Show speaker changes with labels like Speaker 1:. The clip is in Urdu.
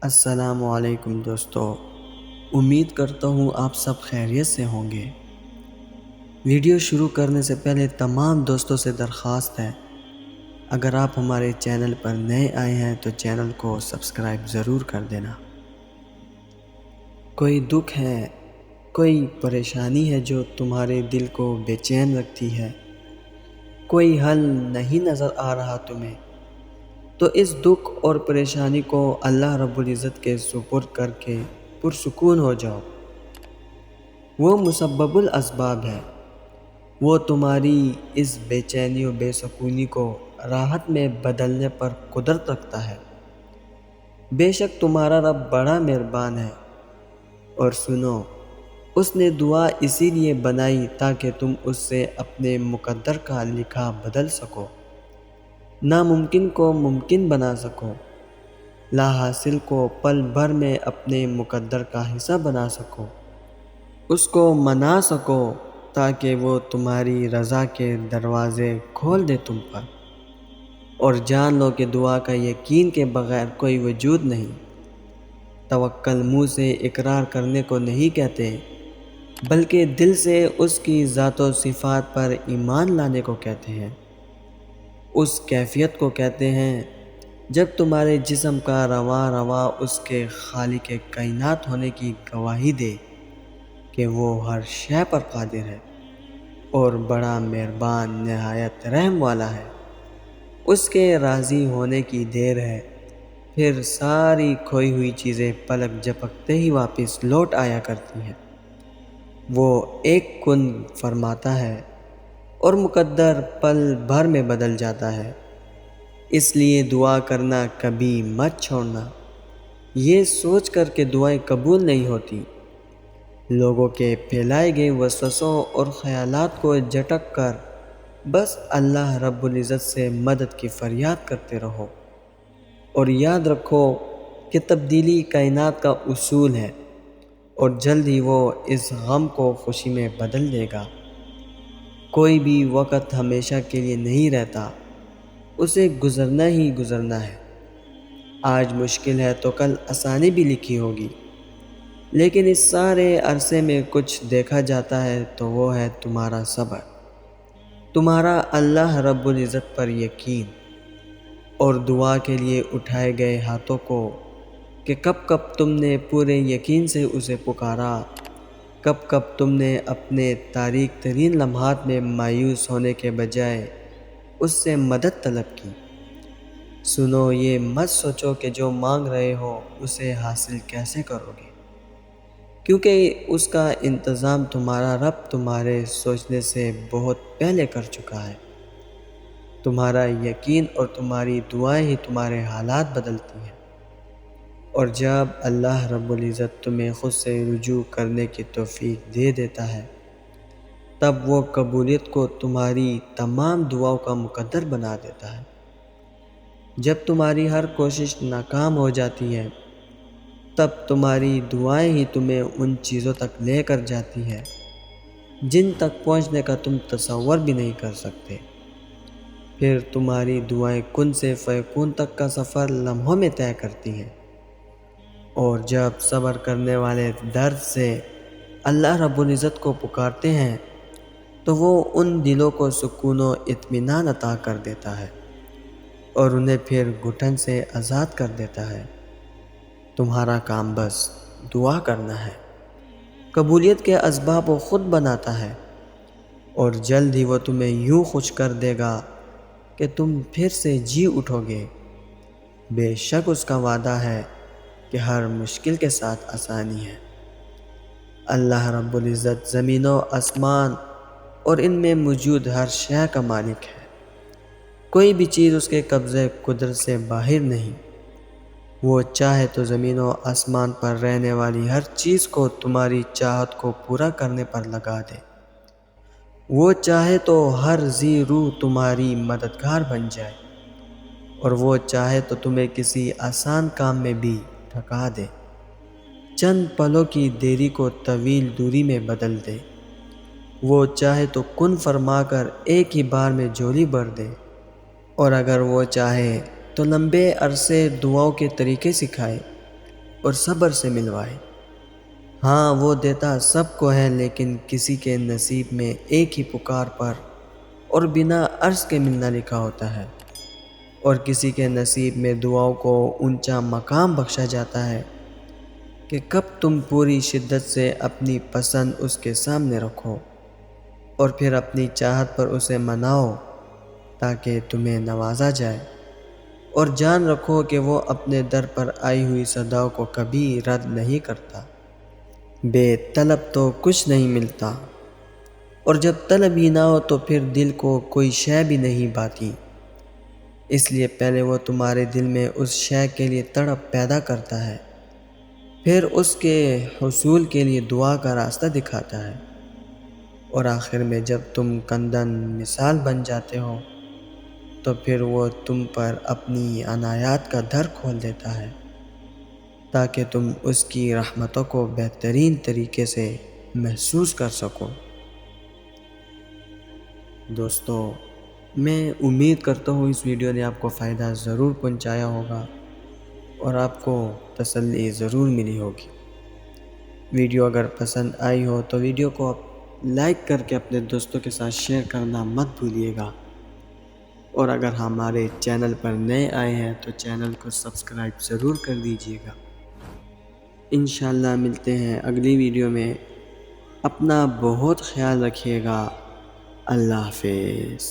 Speaker 1: السلام علیکم دوستو، امید کرتا ہوں آپ سب خیریت سے ہوں گے۔ ویڈیو شروع کرنے سے پہلے تمام دوستوں سے درخواست ہے، اگر آپ ہمارے چینل پر نئے آئے ہیں تو چینل کو سبسکرائب ضرور کر دینا۔ کوئی دکھ ہے، کوئی پریشانی ہے جو تمہارے دل کو بے چین رکھتی ہے، کوئی حل نہیں نظر آ رہا تمہیں، تو اس دکھ اور پریشانی کو اللہ رب العزت کے سپرد کر کے پرسکون ہو جاؤ۔ وہ مسبب الاسباب ہے، وہ تمہاری اس بے چینی و بے سکونی کو راحت میں بدلنے پر قدرت رکھتا ہے۔ بے شک تمہارا رب بڑا مہربان ہے۔ اور سنو، اس نے دعا اسی لیے بنائی تاکہ تم اس سے اپنے مقدر کا لکھا بدل سکو، ناممکن کو ممکن بنا سکو، لا حاصل کو پل بھر میں اپنے مقدر کا حصہ بنا سکو، اس کو منا سکو تاکہ وہ تمہاری رضا کے دروازے کھول دے تم پر۔ اور جان لو کہ دعا کا یقین کے بغیر کوئی وجود نہیں۔ توکل منہ سے اقرار کرنے کو نہیں کہتے، بلکہ دل سے اس کی ذات و صفات پر ایمان لانے کو کہتے ہیں۔ اس کیفیت کو کہتے ہیں جب تمہارے جسم کا رواں رواں اس کے خالق کائنات ہونے کی گواہی دے کہ وہ ہر شے پر قادر ہے اور بڑا مہربان نہایت رحم والا ہے۔ اس کے راضی ہونے کی دیر ہے، پھر ساری کھوئی ہوئی چیزیں پلک جھپکتے ہی واپس لوٹ آیا کرتی ہیں۔ وہ ایک کن فرماتا ہے اور مقدر پل بھر میں بدل جاتا ہے۔ اس لیے دعا کرنا کبھی مت چھوڑنا، یہ سوچ کر کہ دعائیں قبول نہیں ہوتی۔ لوگوں کے پھیلائے گئے وسوسوں اور خیالات کو جھٹک کر بس اللہ رب العزت سے مدد کی فریاد کرتے رہو، اور یاد رکھو کہ تبدیلی کائنات کا اصول ہے، اور جلد ہی وہ اس غم کو خوشی میں بدل دے گا۔ کوئی بھی وقت ہمیشہ کے لیے نہیں رہتا، اسے گزرنا ہی گزرنا ہے۔ آج مشکل ہے تو کل آسانی بھی لکھی ہوگی، لیکن اس سارے عرصے میں کچھ دیکھا جاتا ہے تو وہ ہے تمہارا صبر، تمہارا اللہ رب العزت پر یقین، اور دعا کے لیے اٹھائے گئے ہاتھوں کو کہ کب کب تم نے پورے یقین سے اسے پکارا، کب کب تم نے اپنے تاریک ترین لمحات میں مایوس ہونے کے بجائے اس سے مدد طلب کی۔ سنو، یہ مت سوچو کہ جو مانگ رہے ہو اسے حاصل کیسے کرو گے، کیونکہ اس کا انتظام تمہارا رب تمہارے سوچنے سے بہت پہلے کر چکا ہے۔ تمہارا یقین اور تمہاری دعائیں ہی تمہارے حالات بدلتی ہیں، اور جب اللہ رب العزت تمہیں خود سے رجوع کرنے کی توفیق دے دیتا ہے، تب وہ قبولیت کو تمہاری تمام دعاؤں کا مقدر بنا دیتا ہے۔ جب تمہاری ہر کوشش ناکام ہو جاتی ہے، تب تمہاری دعائیں ہی تمہیں ان چیزوں تک لے کر جاتی ہیں جن تک پہنچنے کا تم تصور بھی نہیں کر سکتے۔ پھر تمہاری دعائیں کن سے فیکون تک کا سفر لمحوں میں طے کرتی ہیں، اور جب صبر کرنے والے درد سے اللہ رب العزت کو پکارتے ہیں تو وہ ان دلوں کو سکون و اطمینان عطا کر دیتا ہے اور انہیں پھر گھٹن سے آزاد کر دیتا ہے۔ تمہارا کام بس دعا کرنا ہے، قبولیت کے اسباب وہ خود بناتا ہے، اور جلد ہی وہ تمہیں یوں خوش کر دے گا کہ تم پھر سے جی اٹھو گے۔ بے شک اس کا وعدہ ہے کہ ہر مشکل کے ساتھ آسانی ہے۔ اللہ رب العزت زمین و آسمان اور ان میں موجود ہر شے کا مالک ہے۔ کوئی بھی چیز اس کے قبضے قدرت سے باہر نہیں۔ وہ چاہے تو زمین و آسمان پر رہنے والی ہر چیز کو تمہاری چاہت کو پورا کرنے پر لگا دے۔ وہ چاہے تو ہر ذی روح تمہاری مددگار بن جائے، اور وہ چاہے تو تمہیں کسی آسان کام میں بھی تھکا دے، چند پلوں کی دیری کو طویل دوری میں بدل دے۔ وہ چاہے تو کن فرما کر ایک ہی بار میں جھولی بھر دے، اور اگر وہ چاہے تو لمبے عرصے دعاؤں کے طریقے سکھائے۔ اور صبر سے ملوائے۔ ہاں وہ دیتا سب کو ہے، لیکن کسی کے نصیب میں ایک ہی پکار پر اور بنا عرض کے ملنا لکھا ہوتا ہے، اور کسی کے نصیب میں دعاؤں کو اونچا مقام بخشا جاتا ہے کہ کب تم پوری شدت سے اپنی پسند اس کے سامنے رکھو اور پھر اپنی چاہت پر اسے مناؤ تاکہ تمہیں نوازا جائے، اور جان رکھو کہ وہ اپنے در پر آئی ہوئی صداؤں کو کبھی رد نہیں کرتا۔ بے طلب تو کچھ نہیں ملتا، اور جب طلب ہی نہ ہو تو پھر دل کو کوئی شے بھی نہیں بھاتی۔ اس لیے پہلے وہ تمہارے دل میں اس شے کے لیے تڑپ پیدا کرتا ہے، پھر اس کے حصول کے لیے دعا کا راستہ دکھاتا ہے، اور آخر میں جب تم کندن مثال بن جاتے ہو تو پھر وہ تم پر اپنی عنایات کا در کھول دیتا ہے تاکہ تم اس کی رحمتوں کو بہترین طریقے سے محسوس کر سکو۔ دوستو، میں امید کرتا ہوں اس ویڈیو نے آپ کو فائدہ ضرور پہنچایا ہوگا اور آپ کو تسلی ضرور ملی ہوگی۔ ویڈیو اگر پسند آئی ہو تو ویڈیو کو لائک کر کے اپنے دوستوں کے ساتھ شیئر کرنا مت بھولیے گا، اور اگر ہمارے چینل پر نئے آئے ہیں تو چینل کو سبسکرائب ضرور کر دیجیے گا۔ انشاءاللہ ملتے ہیں اگلی ویڈیو میں۔ اپنا بہت خیال رکھیے گا۔ اللہ حافظ۔